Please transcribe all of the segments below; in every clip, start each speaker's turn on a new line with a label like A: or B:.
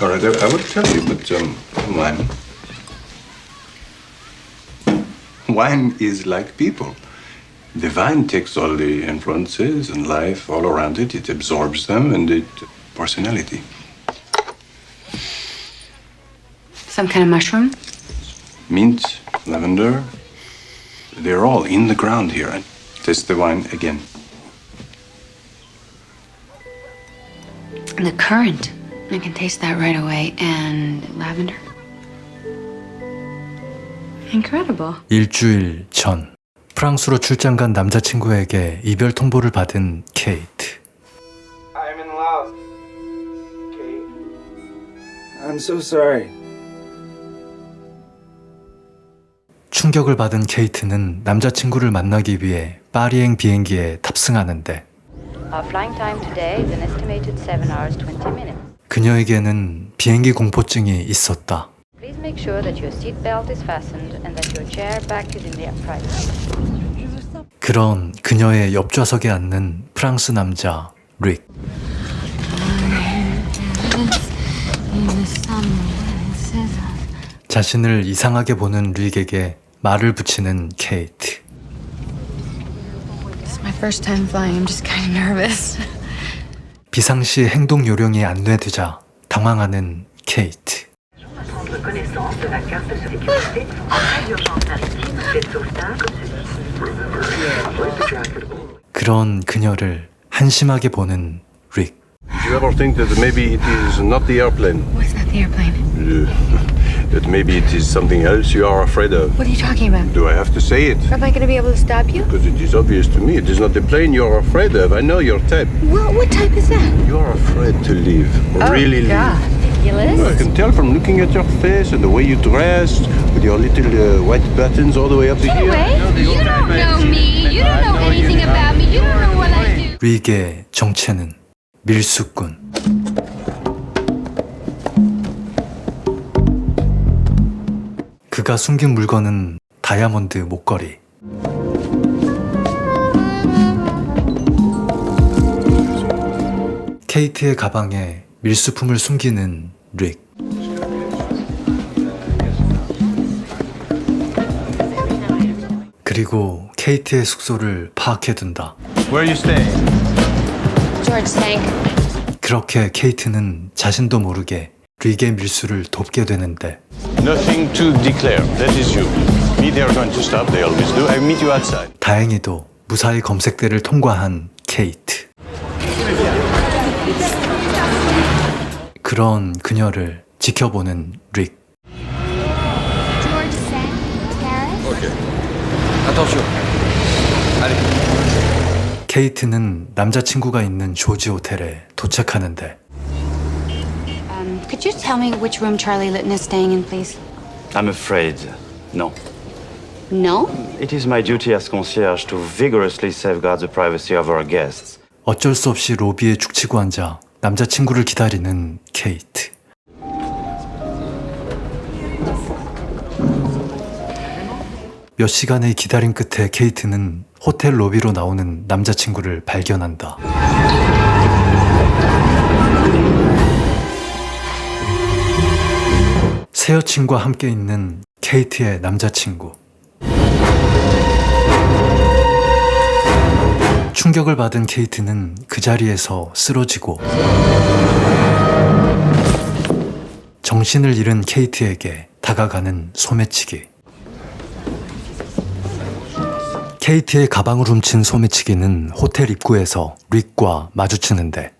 A: All right, I would tell you, but wine is like people. The wine takes all the influences and life all around it. It absorbs them and it personality.
B: Some kind of mushroom?
A: Mint, lavender, they're all in the ground here. And taste the wine again.
B: The currant. I can taste that right away. And lavender. Incredible.
C: 일주일 전 프랑스로 출장 간 남자친구에게 이별 통보를 받은 케이트.
D: I'm in love. Kate. I'm so sorry.
C: 충격을 받은 케이트는 남자친구를 만나기 위해 파리행 비행기에 탑승하는데
E: Our flying time today is an estimated 7 hours 20 minutes.
C: 그녀에게는 비행기 공포증이 있었다.
E: Please make sure that your seat belt is fastened and that your chair back is in the upright position.
C: 그런 그녀의 옆좌석에 앉는 프랑스 남자 릭. 자신을 이상하게 보는 릭에게 말을 붙이는 케이트.
B: It's my first time flying. I'm just kind of nervous.
C: 비상시 행동 요령이 안내되자 당황하는 케이트. 그런 그녀를 한심하게 보는 릭.
A: Did you ever think that maybe it is not the airplane?
B: What's not the airplane?
A: That maybe it is something else you are afraid of?
B: What are you talking about?
A: Do I have to say it?
B: Am I going to be able to stop you?
A: Because it is obvious to me. It is not the plane you are afraid of. I know your type.
B: What type is that?
A: You are afraid to leave. Really
B: God.
A: leave.
E: Ridiculous.
A: I can tell from looking at your face and the way you dress, with your little white buttons all the way up to here.
B: You don't know me. You don't know anything about me. You don't know what I do.
C: 릭의 정체는 밀수꾼. 그가 숨긴 물건은 다이아몬드 목걸이. 케이트의 가방에 밀수품을 숨기는 릭. 그리고 케이트의 숙소를 파악해둔다.
A: Where are you staying?
B: George Tank.
C: 그렇게 케이트는 자신도 모르게 릭의 밀수를 돕게 되는데
A: Nothing to declare. That is you. Me, they are going to stop. They always do. I meet you outside.
C: 다행히도 무사히 검색대를 통과한 케이트. 그런 그녀를 지켜보는 릭.
B: George Tank. Paris.
A: Okay. Attention. Allez.
C: 케이트는 남자친구가 있는 조지 호텔에 도착하는데
B: Could you tell me which room Charlie Litton is staying in, please?
F: I'm afraid, no.
B: No?
F: It is my duty as concierge to vigorously safeguard the privacy of our guests.
C: 어쩔 수 없이 로비에 죽치고 앉아 남자친구를 기다리는 케이트. 몇 시간의 기다림 끝에 케이트는 호텔 로비로 나오는 남자친구를 발견한다. 새 여친과 함께 있는 케이트의 남자친구. 충격을 받은 케이트는 그 자리에서 쓰러지고 정신을 잃은 케이트에게 다가가는 소매치기. 케이트의 가방을 훔친 소매치기는 호텔 입구에서 릭과 마주치는데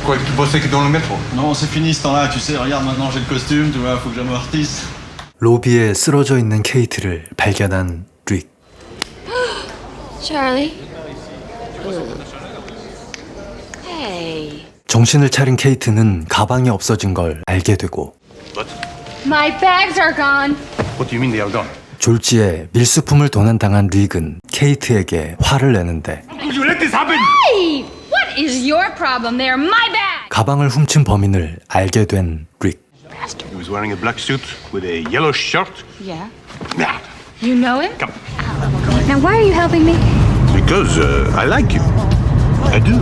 A: Quoi, tu bossais que dans le métro?
G: Non, c'est fini ce temps-là, tu sais, regarde maintenant j'ai le costume, tu vois, faut que j'amortisse.
C: 로비에 쓰러져 있는 케이트를 발견한 릭.
B: Charlie. Hey.
C: 정신을 차린 케이트는 가방이 없어진 걸 알게 되고
A: What?
B: My bags are gone.
A: What do you mean they are gone?
C: 졸지에 밀수품을 도난당한 릭은 케이트에게 화를 내는데
A: You let this happen!
B: Hey! What is your problem? They're my bags.
C: 가방을 훔친 범인을 알게 된 릭.
A: He was wearing a black suit with a yellow shirt.
B: Yeah.
A: Nah,
B: You know him?
A: come.
B: Now why are you helping me?
A: Because I like you. I do.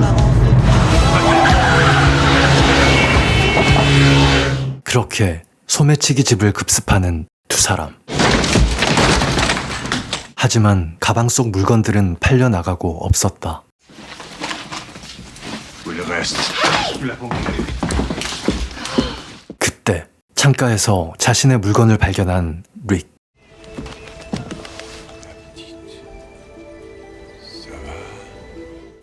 C: 그렇게 소매치기 집을 급습하는 두 사람. 하지만 가방 속 물건들은 팔려나가고 없었다. 그때 창가에서 자신의 물건을 발견한 릭.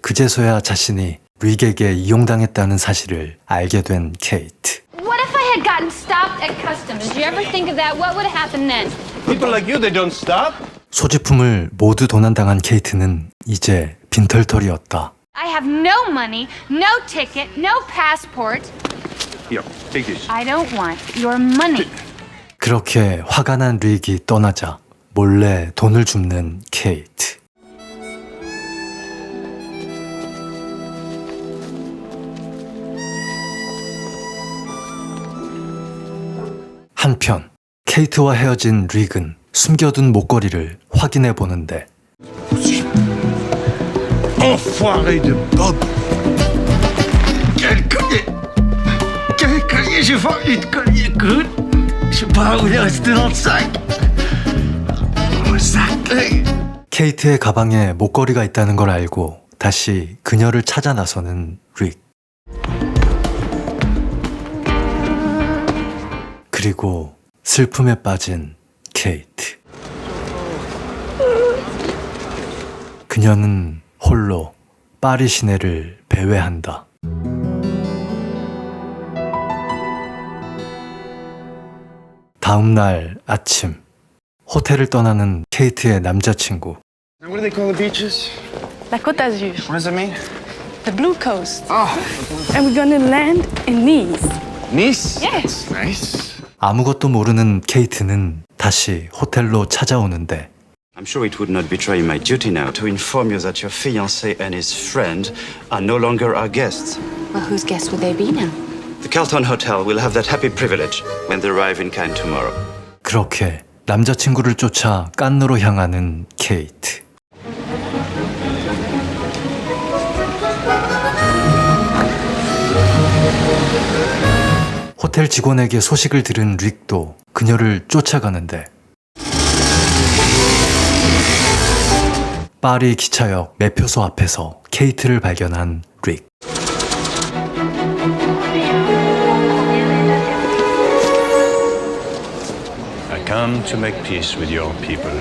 C: 그제서야 자신이 릭에게 이용당했다는 사실을 알게 된 케이트.
B: What if I had gotten stopped at customs? Did you ever think of that? What would have happened then?
A: People like you, they don't stop.
C: 소지품을 모두 도난당한 케이트는 이제 빈털터리였다.
B: I have no money, no ticket, no passport.
A: Here, take this.
B: I don't want your money.
C: 그렇게 화가 난 릭이 떠나자 몰래 돈을 줍는 케이트. 한편 케이트와 헤어진 릭은 숨겨둔 목걸이를 확인해 보는데
A: Enfoiré de Bob.
H: Quel collier! Quel collier! J'ai vendu de collier, écoute! Je sais pas où il est resté dans le sac! Dans le sac!
C: 케이트의 가방에 목걸이가 있다는 걸 알고 다시 그녀를 찾아 나서는 릭. 그리고 슬픔에 빠진 케이트. 그녀는 홀로 파리 시내를 배회한다. 다음 날 아침, 호텔을 떠나는 케이트의 남자친구.
D: What do they call the beaches?
I: La Côte d'Azur,
D: What does that mean?
I: the Blue Coast.
D: Oh,
I: And we're gonna land in Nice.
D: Nice.
I: Yes.
D: Nice.
C: 아무것도 모르는 케이트는 다시 호텔로 찾아오는데
F: I'm sure it would not betray my duty now to inform you that your fiancé and his friend are no longer our guests.
B: Well, whose guess would they be now?
F: The Carlton Hotel will have that happy privilege when they arrive in Cannes tomorrow.
C: 그렇게 남자친구를 쫓아 깐느로 향하는 케이트. 호텔 직원에게 소식을 들은 릭도 그녀를 쫓아가는데 파리 기차역 매표소 앞에서 케이트를 발견한 릭.
A: I come to make peace with your people.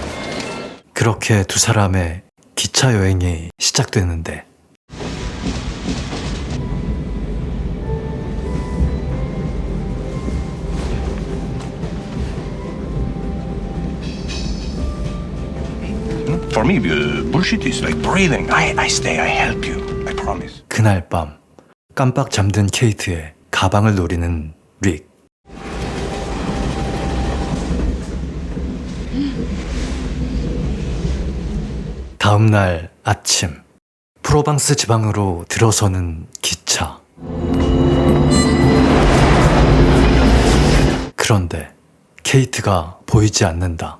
C: 그렇게 두 사람의 기차 여행이 시작되는데
A: For me, bullshit is like breathing. I stay, I help you. I promise.
C: 그날 밤 깜빡 잠든 케이트의 가방을 노리는 릭. 다음 날 아침 프로방스 지방으로 들어서는 기차. 그런데 케이트가 보이지 않는다.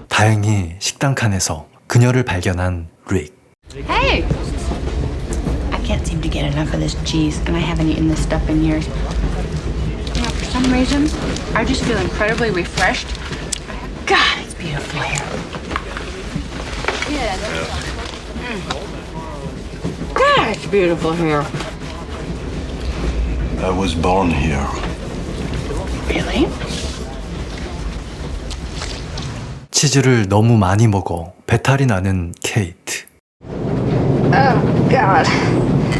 C: 다행히 식당 칸에서 그녀를 발견한 릭.
B: Hey! I can't seem to get enough of this cheese, and I haven't eaten this stuff in years. You know, for some reason, I just feel incredibly refreshed. God, it's beautiful here. God, it's beautiful here.
A: I was born here.
B: Really?
C: 치즈를 너무 많이 먹어 배탈이 나는 케이트.
B: Oh, God.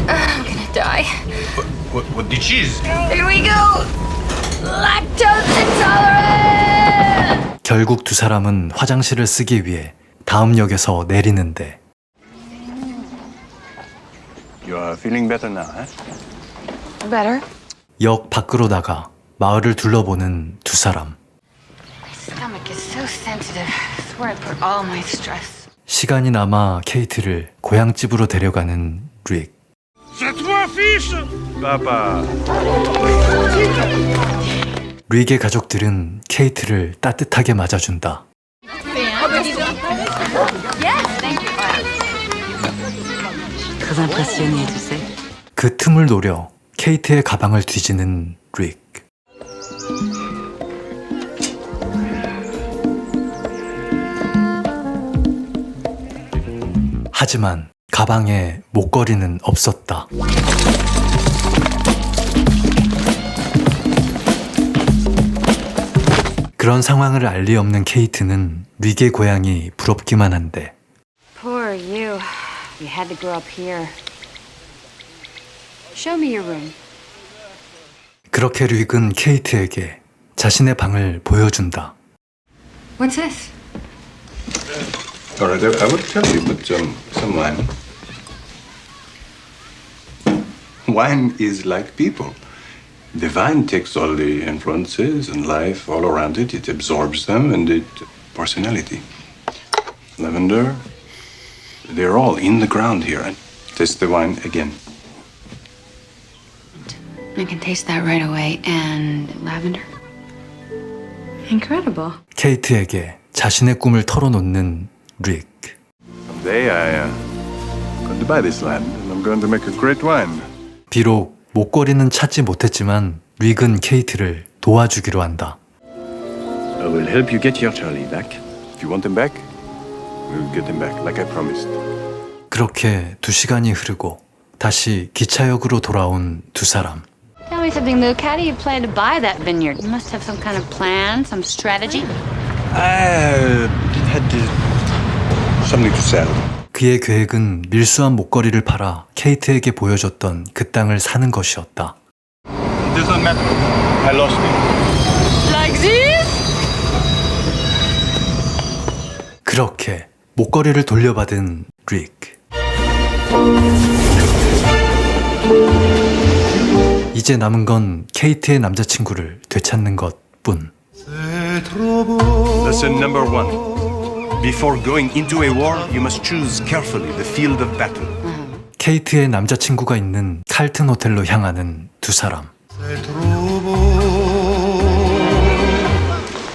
B: I'm gonna die.
A: What the cheese?
B: Here we go! Lactose intolerant!
C: 결국 두 사람은 화장실을 쓰기 위해 다음 역에서 내리는데
A: You are feeling better now, huh?
B: Better?
C: 역 밖으로 나가 마을을 둘러보는 두 사람.
B: My stomach is so sensitive. That's where I put all my stress.
C: 시간이 남아 케이트를 고향집으로 데려가는 릭.
A: Papa.
C: 릭의 가족들은 케이트를 따뜻하게 맞아준다.
B: Yes, thank you.
J: très impressionné, tu sais.
C: 그 틈을 노려 케이트의 가방을 뒤지는 릭. 하지만 가방에 목걸이는 없었다. 그런 상황을 알 리 없는 케이트는 릭의 고향이 부럽기만 한데
E: Poor you. You had to grow up here. Show me your room.
C: 그렇게 릭은 케이트에게 자신의 방을 보여준다.
E: What's this?
A: All right, I would tell you, but some wine. Wine is like people. The vine takes all the influences and life all around it. It absorbs them and it personality. Lavender, they're all in the ground here. And taste the wine again.
B: I can taste that right away. And lavender? Incredible.
C: 케이트에게 자신의 꿈을 털어놓는 릭.
A: Someday I'm going to buy this land and I'm going to make a great wine.
C: 비록 목걸이는 찾지 못했지만 릭은 케이트를 도와주기로 한다.
D: I will help you get your Charlie back.
A: If you want him back, we'll get him back, like I promised.
C: 그렇게 2시간이 흐르고 다시 기차역으로 돌아온 두 사람.
E: Tell me something, Luke. How do you plan to buy that vineyard? You must have some kind of plan, some strategy.
A: I had something to sell.
C: 그의 계획은 밀수한 목걸이를 팔아 케이트에게 보여줬던 그 땅을 사는 것이었다.
A: It doesn't matter. I lost it.
E: Like this?
C: 그렇게 목걸이를 돌려받은 릭. 이제 남은 건 케이트의 남자친구를 되찾는 것뿐.
K: Lesson number 1. Before going into a war, you must choose carefully the field of battle.
C: 케이트의 남자친구가 있는 칼튼 호텔로 향하는 두 사람.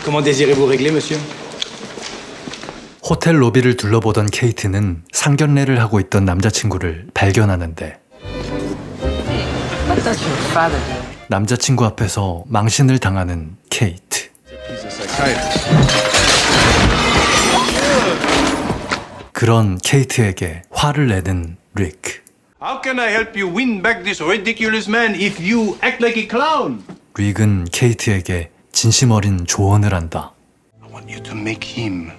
D: Comment désirez-vous régler, monsieur?
C: 호텔 로비를 둘러보던 케이트는 상견례를 하고 있던 남자친구를 발견하는데
J: What does your father do?
C: 남자친구 앞에서 망신을 당하는 케이트. 그런 케이트에게 화를 내는 릭.
K: How can I help you win back this ridiculous man if you act like a clown?
C: 릭은 케이트에게 진심 어린 조언을 한다.
A: I want you to make him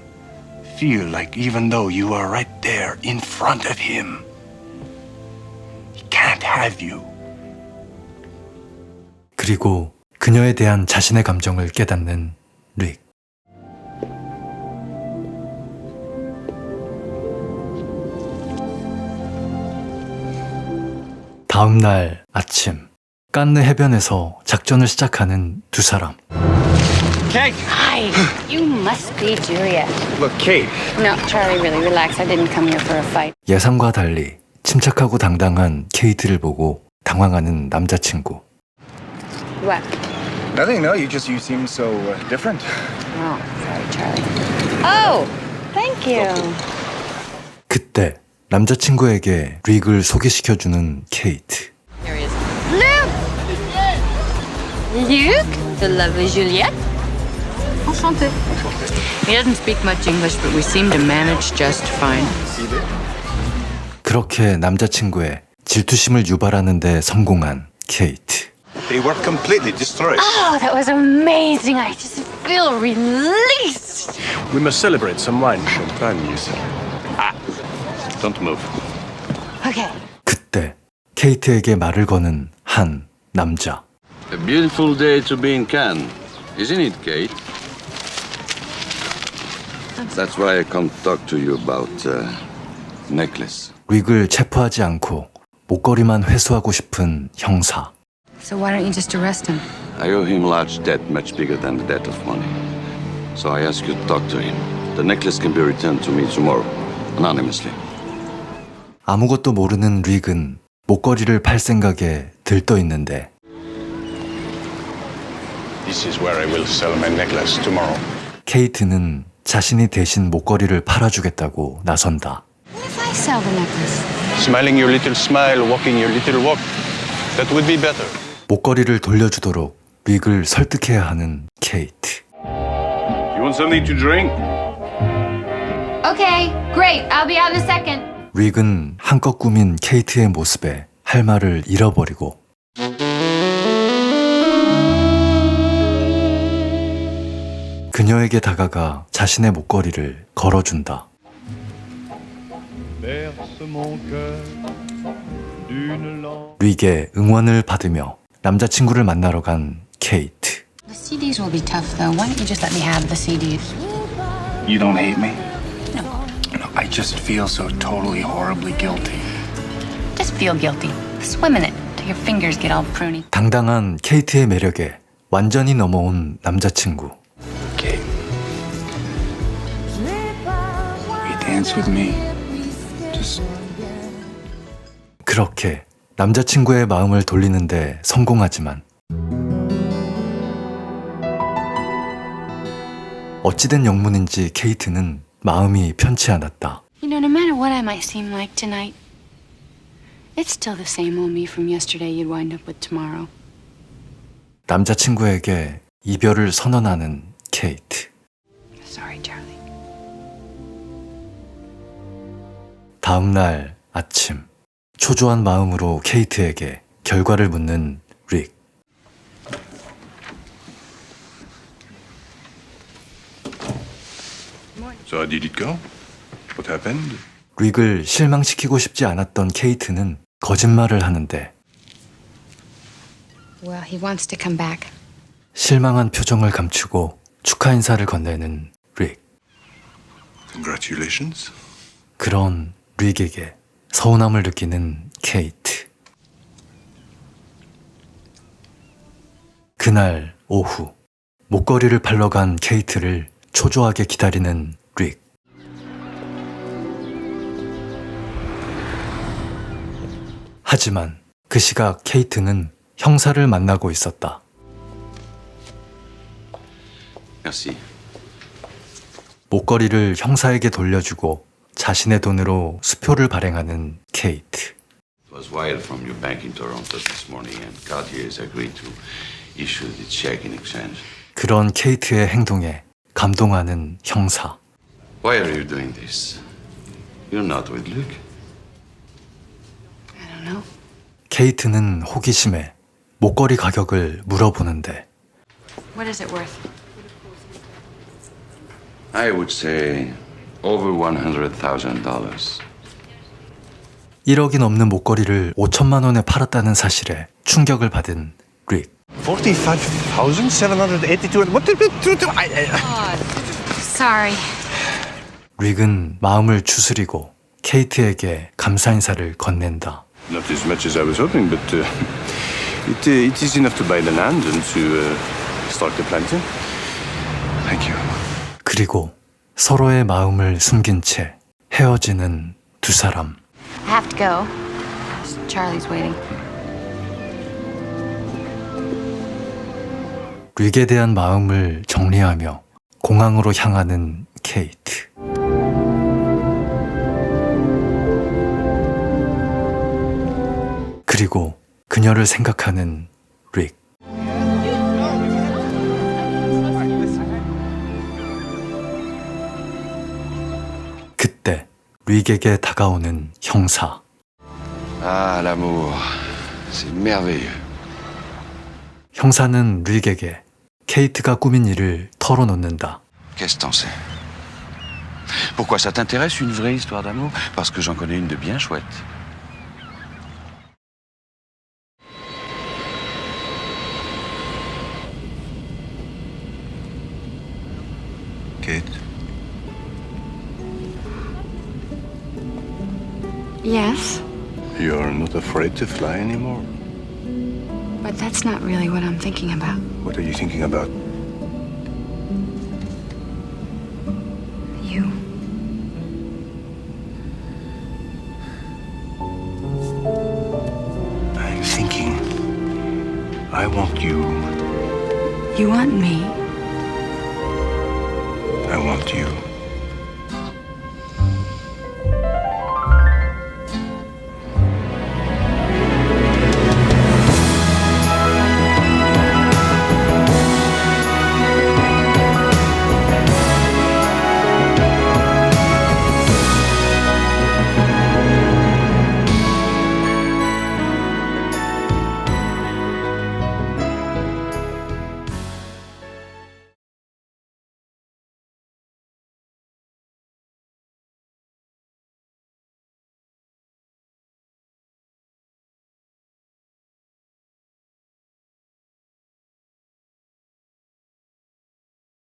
A: feel like even though you are right there in front of him, he can't have you.
C: 그리고 그녀에 대한 자신의 감정을 깨닫는 릭. 다음 날 아침, 깐느 해변에서 작전을 시작하는 두 사람.
D: Kate!
E: Hi. You must be Juliet.
D: Look, Kate.
E: No, Charlie, really relax. I didn't come here for a fight.
C: 예상과 달리 침착하고 당당한 케이트를 보고 당황하는 남자친구.
E: What?
D: Nothing, no. You seem so different.
E: Oh, sorry, Charlie. Oh, thank you.
C: 그때 남자친구에게 릭을 소개시켜주는 케이트.
E: Here he is. Luke! Luke? The lovely Juliet?
B: Enchanté. He doesn't speak much English, but we seem to manage just fine.
C: 그렇게 남자친구의 질투심을 유발하는 데 성공한 케이트.
K: They were completely destroyed.
E: Oh, that was amazing. I just feel released.
K: We must celebrate some wine. Champagne, you said. Don't move.
E: Okay.
C: 그때 케이트에게 말을 거는 한 남자.
L: A beautiful day to be in Cannes, isn't it, Kate? That's why I come talk to you about necklace.
C: 릭을 체포하지 않고 목걸이만 회수하고 싶은 형사.
B: So why don't you just arrest him?
L: I owe him large debt, much bigger than the debt of money. So I ask you to talk to him. The necklace can be returned to me tomorrow, anonymously.
C: 아무것도 모르는 릭은 목걸이를 팔 생각에 들떠 있는데
A: This is where I will sell my necklace tomorrow.
C: 케이트는 자신이 대신 목걸이를 팔아주겠다고 나선다.
E: What if I sell the necklace?
A: Smiling your little smile, walking your little walk. That would be better.
C: 목걸이를 돌려주도록 릭을 설득해야 하는 케이트.
A: You want something to drink?
E: Okay, great. I'll be out in a second.
C: 릭은 한껏 꾸민 케이트의 모습에 할 말을 잃어버리고 그녀에게 다가가 자신의 목걸이를 걸어준다. 릭의 응원을 받으며 남자친구를 만나러 간 케이트.
B: The CDs will be tough, though. Why don't you just let me have the CDs?
D: You don't hate me?
B: No.
D: No, I just feel so totally horribly guilty.
B: Just feel guilty. Swim in it till your fingers get all pruny.
C: 당당한 케이트의 매력에 완전히 넘어온 남자친구.
D: Kate. Will you dance with me? Just
C: 그렇게 남자친구의 마음을 돌리는데 성공하지만 어찌된 영문인지 케이트는 마음이 편치 않았다.
B: You know, no matter what I might seem like tonight, it's still the same old me from yesterday you'd wind up with tomorrow.
C: 남자친구에게 이별을 선언하는 케이트.
B: Sorry, Charlie.
C: 다음 날 아침, 초조한 마음으로 케이트에게 결과를 묻는 릭.
A: So how did it go? What happened?
C: 릭을 실망시키고 싶지 않았던 케이트는 거짓말을 하는데
B: Well, he wants to come back.
C: 실망한 표정을 감추고 축하 인사를 건네는 릭.
A: Congratulations.
C: 그런 릭에게 서운함을 느끼는 케이트. 그날 오후 목걸이를 팔러 간 케이트를 초조하게 기다리는 릭. 하지만 그 시각 케이트는 형사를 만나고 있었다.
L: Merci.
C: 목걸이를 형사에게 돌려주고 자신의 돈으로 수표를 발행하는 케이트.
L: It was wired from your bank in Toronto this morning, and Cartier has agreed to issue the check in exchange.
C: 그런 케이트의 행동에 감동하는 형사.
L: Why are you doing this? You're not with Luke.
B: I don't know.
C: 케이트는 호기심에 목걸이 가격을 물어보는데
B: What is it worth?
L: I would say over $100,000.
C: 1억이 넘는 목걸이를 5천만 원에 팔았다는 사실에 충격을 받은 릭.
K: 45,782. What did we do?
B: Sorry.
C: 릭은 마음을 추스리고 케이트에게 감사 인사를 건넨다.
A: Not as much as I was hoping, but it is enough to buy the land and to start the planting. Thank you.
C: 그리고 서로의 마음을 숨긴 채 헤어지는 두 사람.
B: I have to go. Charlie's waiting.
C: 릭에 대한 마음을 정리하며 공항으로 향하는 케이트. 그리고 그녀를 생각하는 릭. 그때 릭에게 다가오는 형사.
L: Ah, l'amour, c'est merveilleux.
C: 형사는 릭에게 케이트가 꾸민 일을 털어놓는다.
L: Qu'est-ce que t'en sais? Pourquoi ça t'intéresse une vraie histoire d'amour? Parce que j'en connais une de bien chouette.
A: Kate,
B: Yes,
A: you're not afraid to fly anymore?
B: but that's not really what I'm thinking about.
A: What are you thinking about?
B: You.
A: I'm thinking I want you.
B: You want me?
A: I want you.